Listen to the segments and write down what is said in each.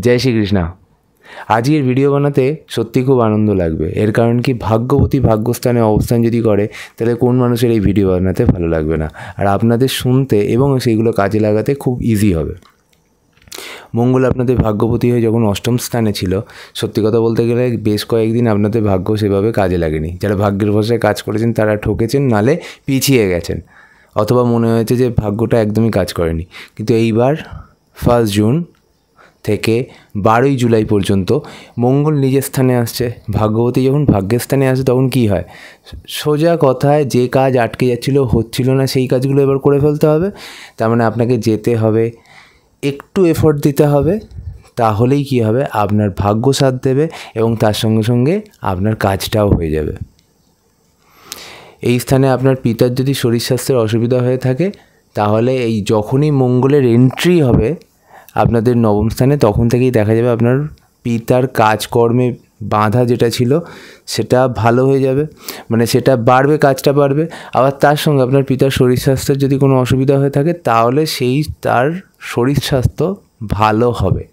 জয় শ্রীকৃষ্ণ। আজকের ভিডিও বানাতে সত্যি খুব আনন্দ লাগবে। এর কারণ কি, ভাগ্যবতী ভাগ্যস্থানে অবস্থান যদি করে তাহলে কোন মানুষের এই ভিডিও বানাতে ভালো লাগবে না, আর আপনাদের শুনতে এবং সেইগুলো কাজে লাগাতে খুব ইজি হবে। মঙ্গল আপনাদের ভাগ্যপতি হয়ে যখন অষ্টম স্থানে ছিল, সত্যি কথা বলতে গেলে বেশ কয়েকদিন আপনাদের ভাগ্য সেভাবে কাজে লাগেনি। যারা ভাগ্যের ভরসায় কাজ করেছেন তারা ঠকেছেন, নালে পিছিয়ে গেছেন, অথবা মনে হয়েছে যে ভাগ্যটা একদমই কাজ করেনি। কিন্তু এইবার 1 জুন থেকে 12 জুলাই পর্যন্ত মঙ্গল নিজের স্থানে আসছে। ভাগ্যবতী যখন ভাগ্যের স্থানে আসে তখন কি হয়, সোজা কথায় যে কাজ আটকে যাচ্ছিলো, হচ্ছিল না, সেই কাজগুলো এবার করে ফেলতে হবে। তার মানে আপনাকে যেতে হবে, একটু এফোর্ট দিতে হবে, তাহলেই কি হবে, আপনার ভাগ্য সাথ দেবে এবং তার সঙ্গে সঙ্গে আপনার কাজটাও হয়ে যাবে। এই স্থানে আপনার পিতার যদি শরীর স্বাস্থ্যের অসুবিধা হয়ে থাকে, তাহলে এই যখনই মঙ্গলের এন্ট্রি হবে আপনাদের নবম স্থানে, তখন থেকেই দেখা যাবে আপনার পিতার কাজকর্মে বাধা যেটা ছিল সেটা ভালো হয়ে যাবে, মানে সেটা বাড়বে, কাজটা বাড়বে। আবার তার সঙ্গে আপনার পিতার শরীর স্বাস্থ্যের যদি কোনো অসুবিধা হয়ে থাকে, তাহলে তার শরীর স্বাস্থ্য ভালো হবে।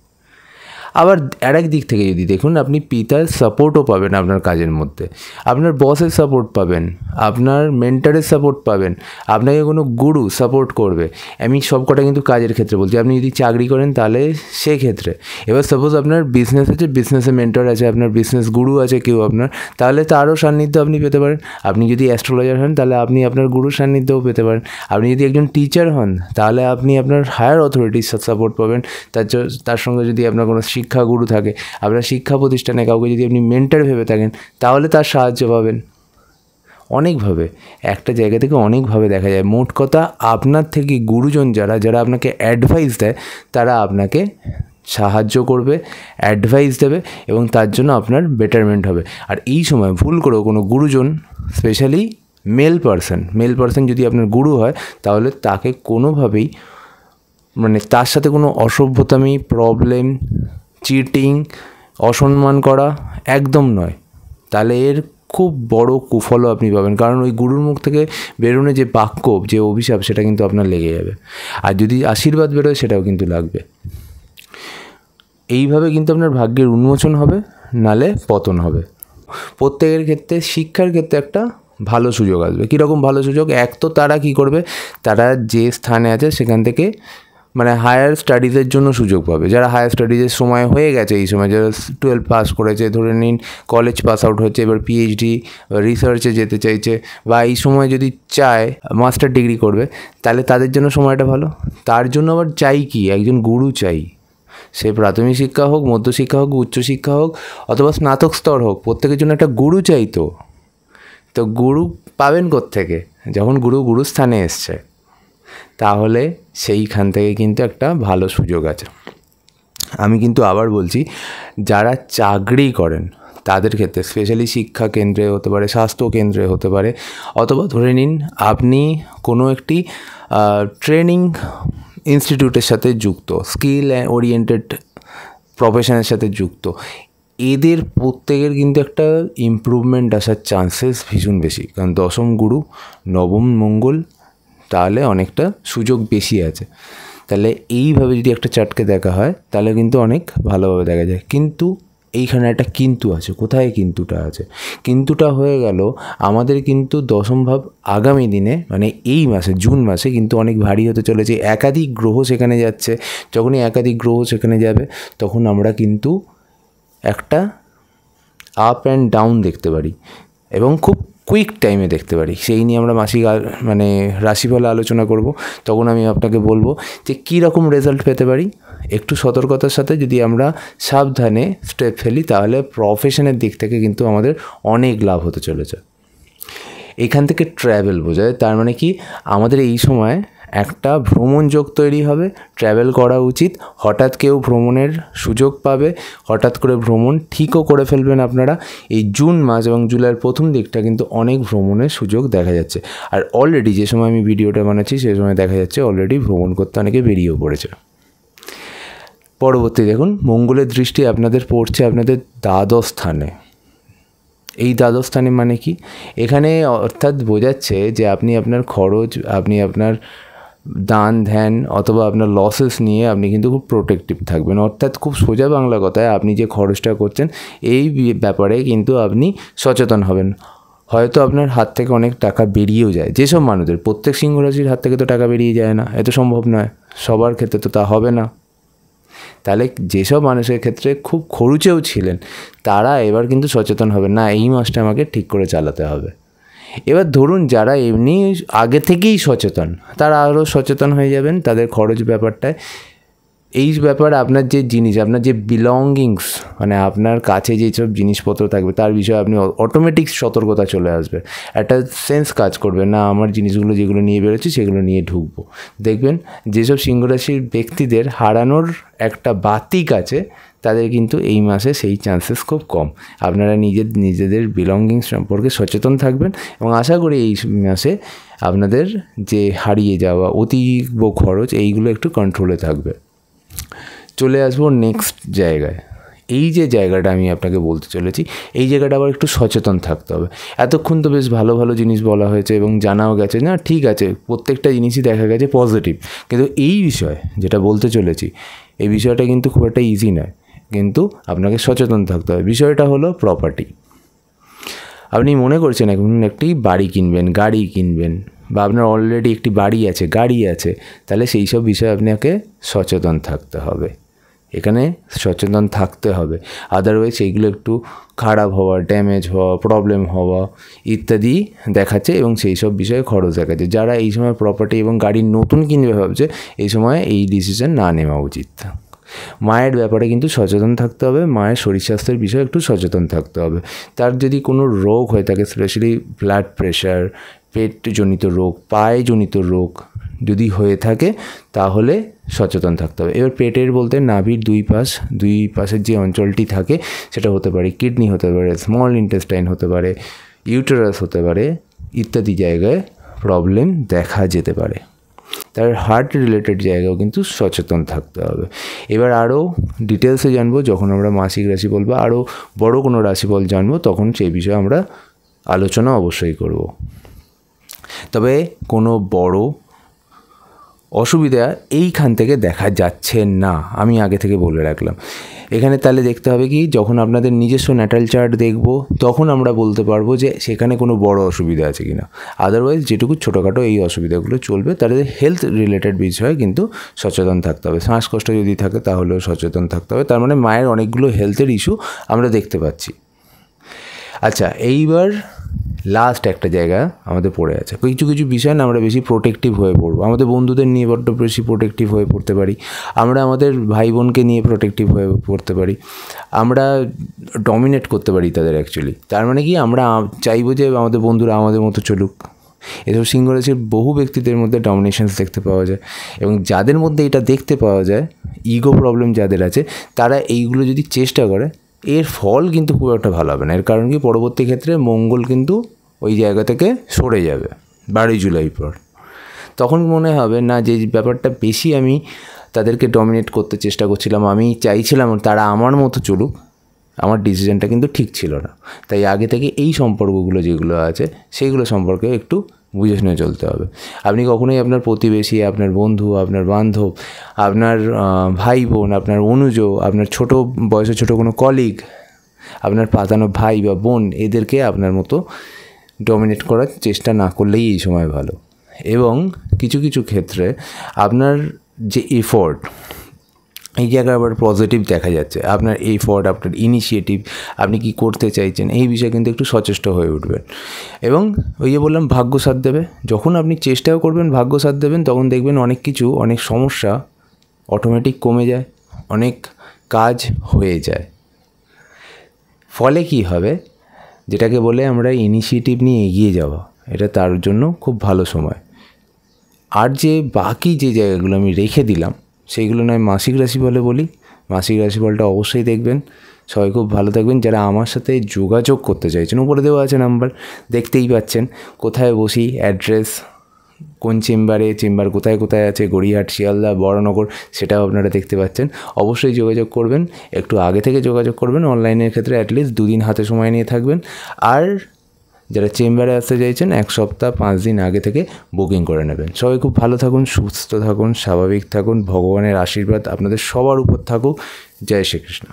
আবার আরেক দিক থেকে যদি দেখুন, আপনি পিতার সাপোর্টও পাবেন আপনার কাজের মধ্যে, আপনার বসের সাপোর্ট পাবেন, আপনার মেন্টরের সাপোর্ট পাবেন, আপনাকে কোনো গুরু সাপোর্ট করবে। আমি সব কটা কিন্তু কাজের ক্ষেত্রে বলছি। আপনি যদি চাকরি করেন তাহলে সেক্ষেত্রে, এবার সাপোজ আপনার বিজনেস আছে, বিজনেসে মেন্টর আছে, আপনার বিজনেস গুরু আছে কেউ আপনার, তাহলে তারও সান্নিধ্য আপনি পেতে পারেন। আপনি যদি অ্যাস্ট্রোলজার হন তাহলে আপনি আপনার গুরুর সান্নিধ্যও পেতে পারেন। আপনি যদি একজন টিচার হন তাহলে আপনি আপনার হায়ার অথরিটির সাপোর্ট পাবেন। তার সঙ্গে যদি আপনার কোনো শিক্ষাগুরু থাকে, আপনার শিক্ষা প্রতিষ্ঠানে কাউকে যদি আপনি মেন্টর ভেবে থাকেন, তাহলে তার সাহায্য পাবেন। অনেকভাবে, একটা জায়গা থেকে অনেকভাবে দেখা যায়। মোট কথা, আপনার থেকে গুরুজন যারা আপনাকে অ্যাডভাইস দেয়, তারা আপনাকে সাহায্য করবে, অ্যাডভাইস দেবে এবং তার জন্য আপনার বেটারমেন্ট হবে। আর এই সময় ভুল করেও কোনো গুরুজন, স্পেশালি মেল পারসন যদি আপনার গুরু হয়, তাহলে তাকে কোনোভাবেই, মানে তার সাথে কোনো অসভ্যতামি, প্রবলেম, চিটিং, অসম্মান করা একদম নয়। তাহলে এর খুব বড় কুফলও আপনি পাবেন, কারণ ওই গুরুর মুখ থেকে বেরোনো যে বাক্য, যে অভিশাপ, সেটা কিন্তু আপনার লেগে যাবে। আর যদি আশীর্বাদ বেরোয়, সেটাও কিন্তু লাগবে। এইভাবে কিন্তু আপনার ভাগ্যের উন্মোচন হবে, নালে পতন হবে। প্রত্যেকের ক্ষেত্রে, শিক্ষার ক্ষেত্রে একটা ভালো সুযোগ আসবে। কীরকম ভালো সুযোগ? এক তো তারা কি করবে, তারা যে স্থানে আছে সেখান থেকে মানে হায়ার স্টাডিজের জন্য সুযোগ পাবে। যারা হায়ার স্টাডিজের সময় হয়ে গেছে, এই সময় যারা 12 পাস করেছে, ধরে নিন কলেজ পাস আউট হচ্ছে, এবার পিএইচডি রিসার্চে যেতে চাইছে, বা এই সময় যদি চায় মাস্টার ডিগ্রি করবে, তাহলে তাদের জন্য সময়টা ভালো। তার জন্য আবার চাই কি, একজন গুরু চাই। সে প্রাথমিক শিক্ষা হোক, মধ্যশিক্ষা হোক, উচ্চশিক্ষা হোক, অথবা স্নাতক স্তর হোক, প্রত্যেকের জন্য একটা গুরু চাই। তো গুরু পাবেন কোত্থেকে? যখন গুরুস্থানে এসছে, তাহলে সেইখান থেকে কিন্তু একটা ভালো সুযোগ আছে। আমি কিন্তু আবার বলছি, যারা চাকরি করেন তাদের ক্ষেত্রে, স্পেশালি শিক্ষা কেন্দ্রে হতে পারে, স্বাস্থ্য কেন্দ্রে হতে পারে, অথবা ধরে নিন আপনি কোনো একটি ট্রেনিং ইনস্টিটিউটের সাথে যুক্ত, স্কিল ওরিয়েন্টেড প্রফেশনের সাথে যুক্ত, এদের প্রত্যেকের কিন্তু একটা ইমপ্রুভমেন্ট আসার চান্সেস ভীষণ বেশি। কারণ দশম গুরু, নবম মঙ্গল, তাহলে অনেকটা সুযোগ বেশি আছে। তাহলে এইভাবে যদি একটা চার্টকে দেখা হয়, তাহলে কিন্তু অনেক ভালোভাবে দেখা যায়। কিন্তু এইখানে একটা কিন্তু আছে। কোথায় কিন্তুটা আছে? কিন্তুটা হয়ে গেল, আমাদের কিন্তু দশম ভাব আগামী দিনে, মানে এই মাসে, জুন মাসে কিন্তু অনেক ভারী হতে চলেছে। একাধিক গ্রহ সেখানে যাচ্ছে। যখনই একাধিক গ্রহ সেখানে যাবে, তখন আমরা কিন্তু একটা আপ অ্যান্ড ডাউন দেখতে পারি, এবং খুব কুইক টাইমে দেখতে পারি। সেই নিয়ে আমরা মাসিক মানে রাশিফলে আলোচনা করব। তখন আমি আপনাকে বলবো যে কী রকম রেজাল্ট পেতে পারি। একটু সতর্কতার সাথে যদি আমরা সাবধানে স্টেপ ফেলি, তাহলে প্রফেশনের দিক থেকে কিন্তু আমাদের অনেক লাভ হতে চলেছে। এখান থেকে ট্র্যাভেল বোঝায়, তার মানে কি, আমাদের এই সময় একটা ভ্রমণ যোগ তৈরি হবে, ট্র্যাভেল করা উচিত। হঠাৎ কেউ ভ্রমণের সুযোগ পাবে, হঠাৎ করে ভ্রমণ ঠিকও করে ফেলবেন আপনারা। এই জুন মাস এবং জুলাইয়ের প্রথম দিকটা কিন্তু অনেক ভ্রমণের সুযোগ দেখা যাচ্ছে। আর অলরেডি যে সময় আমি ভিডিওটা বানাচ্ছি, সেই সময় দেখা যাচ্ছে অলরেডি ভ্রমণ করতে অনেকে বেরিয়েও পড়েছে। পরবর্তী দেখুন, মঙ্গলের দৃষ্টি আপনাদের পড়ছে আপনাদের দ্বাদশ স্থানে। এই দ্বাদশ স্থানে মানে কি, এখানে অর্থাৎ বোঝাচ্ছে যে আপনি আপনার খরচ, আপনি আপনার দান ধ্যান অথবা আপনার লসেস নিয়ে আপনি কিন্তু খুব প্রোটেক্টিভ থাকবেন। অর্থাৎ খুব সোজা বাংলা কথায় আপনি যে খরচটা করছেন এই ব্যাপারে কিন্তু আপনি সচেতন হবেন। হয়তো আপনার হাত থেকে অনেক টাকা বেরিয়েও যায়, যেসব মানুষদের, প্রত্যেক সিংহ রাশির হাত থেকে তো টাকা বেরিয়ে যায় না, এত সম্ভব নয়, সবার ক্ষেত্রে তো তা হবে না। তাহলে যেসব মানুষের ক্ষেত্রে খুব খরুচেও ছিলেন তারা এবার কিন্তু সচেতন হবেন, না এই মাসটা আমাকে ঠিক করে চালাতে হবে। এবার ধরুন যারা এমনি আগে থেকেই সচেতন তারা আরও সচেতন হয়ে যাবেন তাদের খরচ ব্যাপারটায়। এই ব্যাপারে আপনার যে জিনিস, আপনার যে বিলঙ্গিংস, মানে আপনার কাছে যেসব জিনিসপত্র থাকবে তার বিষয়ে আপনি অটোমেটিক সতর্কতা চলে আসবে, একটা সেন্স কাজ করবে, না আমার জিনিসগুলো যেগুলো নিয়ে বেরোচ্ছি সেগুলো নিয়ে ঢুকবো। দেখবেন যেসব সিংহ রাশির ব্যক্তিদের হারানোর একটা বাতিক আছে তাদের কিন্তু এই মাসে সেই চান্সেস খুব কম। আপনারা নিজেদের বিলঙ্গিংস সম্পর্কে সচেতন থাকবেন এবং আশা করি এই মাসে আপনাদের যে হারিয়ে যাওয়া অতীব খরচ এইগুলো একটু কন্ট্রোলে থাকবে। চলে আসবো নেক্সট জায়গায়। এই যে জায়গাটা আমি আপনাকে বলতে চলেছি, এই জায়গাটা আবার একটু সচেতন থাকতে হবে। এতক্ষণ তো বেশ ভালো ভালো জিনিস বলা হয়েছে এবং জানাও গেছে, না ঠিক আছে, প্রত্যেকটা জিনিসই দেখা গেছে পজিটিভ, কিন্তু এই বিষয় যেটা বলতে চলেছি এই বিষয়টা কিন্তু খুব একটা ইজি নয়, কিন্তু আপনাকে সচেতন থাকতে হবে। বিষয়টা হলো প্রপার্টি। আপনি মনে করছেন এখন একটি বাড়ি কিনবেন, গাড়ি কিনবেন, বা আপনার অলরেডি একটি বাড়ি আছে, গাড়ি আছে, তাহলে সেই সব বিষয়ে আপনাকে সচেতন থাকতে হবে। এখানে সচেতন থাকতে হবে, আদারওয়াইজ এইগুলো একটু খারাপ হওয়া, ড্যামেজ হওয়া, প্রবলেম হওয়া ইত্যাদি দেখাচ্ছে এবং সেই সব বিষয়ে খরচ দেখাচ্ছে। যারা এই সময় প্রপার্টি এবং গাড়ি নতুন কিনবে ভাবছে, এই সময় এই ডিসিশন না নেওয়া উচিত। মায়ের ব্যাপারে কিন্তু সচেতন থাকতে হবে, মায়ের শরীর স্বাস্থ্যের বিষয়ে একটু সচেতন থাকতে হবে। তার যদি কোনো রোগ হয়ে থাকে, স্পেশালি ব্লাড প্রেশার, পেটজনিত রোগ, পায়জনিত রোগ যদি হয়ে থাকে তাহলে সচেতন থাকতে হবে। এবার পেটের বলতে নাভির দুই পাশের যে অঞ্চলটি থাকে সেটা হতে পারে কিডনি, হতে পারে স্মল ইন্টেস্টাইন, হতে পারে ইউটেরাস, হতে পারে ইত্যাদি জায়গায় প্রবলেম দেখা যেতে পারে। তার হার্ট রিলেটেড জায়গাও কিন্তু সচেতন থাকতে হবে। এবার আরও ডিটেলসে জানবো যখন আমরা মাসিক রাশিফল বা আরও বড় কোনো রাশিফল জানবো, তখন সেই বিষয়ে আমরা আলোচনা অবশ্যই করব। তবে কোনো বড় অসুবিধা এইখান থেকে দেখা যাচ্ছে না, আমি আগে থেকে বলে রাখলাম। এখানে তাহলে দেখতে হবে কি, যখন আপনাদের নিজস্ব ন্যাটাল চার্ট দেখব তখন আমরা বলতে পারবো যে সেখানে কোনো বড় অসুবিধা আছে কি না। আদারওয়াইজ যেটুকু ছোটোখাটো এই অসুবিধাগুলো চলবে, তাদের হেলথ রিলেটেড বিষয়ে কিন্তু সচেতন থাকতে হবে। শ্বাসকষ্ট যদি থাকে তাহলেও সচেতন থাকতে হবে। তার মানে মায়ের অনেকগুলো হেলথের ইস্যু আমরা দেখতে পাচ্ছি। আচ্ছা, এইবার লাস্ট একটা জায়গা আমাদের পড়ে আছে। কিছু বিষয় না আমরা বেশি প্রোটেক্টিভ হয়ে পড়বো। আমাদের বন্ধুদের নিয়ে বড্ড বেশি প্রোটেক্টিভ হয়ে পড়তে পারি, আমরা আমাদের ভাই বোনকে নিয়ে প্রোটেক্টিভ হয়ে পড়তে পারি, আমরা ডমিনেট করতে পারি তাদের অ্যাকচুয়ালি। তার মানে কি, আমরা চাইবো যে আমাদের বন্ধুরা আমাদের মতো চলুক। এসব সিংহ রাশির বহু ব্যক্তিদের মধ্যে ডমিনেশনস দেখতে পাওয়া যায়, এবং যাদের মধ্যে এটা দেখতে পাওয়া যায়, ইগো প্রবলেম যাদের আছে, তারা এইগুলো যদি চেষ্টা করে, এর ফল কিন্তু খুব একটা ভালো হবে না। এর কারণ কি, পরবর্তী ক্ষেত্রে মঙ্গল কিন্তু ওই জায়গা থেকে সরে যাবে 12 জুলাই পর। তখন মনে হবে না যে ব্যাপারটা বেশি আমি তাদেরকে ডমিনেট করতে চেষ্টা করছিলাম, আমি চাইছিলাম তারা আমার মতো চলুক, আমার ডিসিশনটা কিন্তু ঠিক ছিল না। তাই আগে থেকে এই সম্পর্কগুলো যেগুলো আছে সেইগুলো সম্পর্কে একটু বুঝে শুনে চলতে হবে। আপনি কখনোই আপনার প্রতিবেশী, আপনার বন্ধু, আপনার বান্ধব, আপনার ভাই বোন, আপনার অনুজ, আপনার ছোটো বয়সে ছোটো কোনো কলিগ, আপনার পাতানো ভাই বা বোন, এদেরকে আপনার মতো ডমিনেট করার চেষ্টা না করলেই এই সময় ভালো। এবং কিছু ক্ষেত্রে আপনার যে এফোর্ট, এই জায়গায় আবার পজিটিভ দেখা যাচ্ছে। আপনার এফোর্ট, আপনার ইনিশিয়েটিভ, আপনি কি করতে চাইছেন, এই বিষয়ে কিন্তু একটু সচেষ্ট হয়ে উঠবেন। এবং ওই যে বললাম, ভাগ্য সাথ দেবে। যখন আপনি চেষ্টাও করবেন, ভাগ্য সাথ দেবেন, তখন দেখবেন অনেক সমস্যা অটোমেটিক কমে যায়, অনেক কাজ হয়ে যায়। ফলে কি হবে, যেটাকে বলে আমরা ইনিশিয়েটিভ নিয়ে এগিয়ে যাওয়া, এটা তার জন্য খুব ভালো সময়। আর যে বাকি যে জায়গাগুলো আমি রেখে দিলাম সেইগুলো নয় মাসিক রাশিফলে বলি। মাসিক রাশিফলটা অবশ্যই দেখবেন। সবাই খুব ভালো থাকবেন। যারা আমার সাথে যোগাযোগ করতে চাইছেন, উপরে দেওয়া আছে নাম্বার, দেখতেই পাচ্ছেন। কোথায় বসি, অ্যাড্রেস, কোন চেম্বার কোথায় আছে, গড়িয়াহাট, শিয়ালদা, বড়নগর, সেটাও আপনারা দেখতে পাচ্ছেন। অবশ্যই যোগাযোগ করবেন, একটু আগে থেকে যোগাযোগ করবেন। অনলাইনের ক্ষেত্রে অ্যাটলিস্ট 2 দিন হাতে সময় নিয়ে থাকবেন। আর যারা চেম্বারে আসতে চাইছেন 1 সপ্তাহ 5 দিন আগে থেকে বুকিং করে নেবেন। সবাই খুব ভালো থাকুন, সুস্থ থাকুন, স্বাভাবিক থাকুন। ভগবানের আশীর্বাদ আপনাদের সবার উপর থাকুক। জয় শ্রীকৃষ্ণ।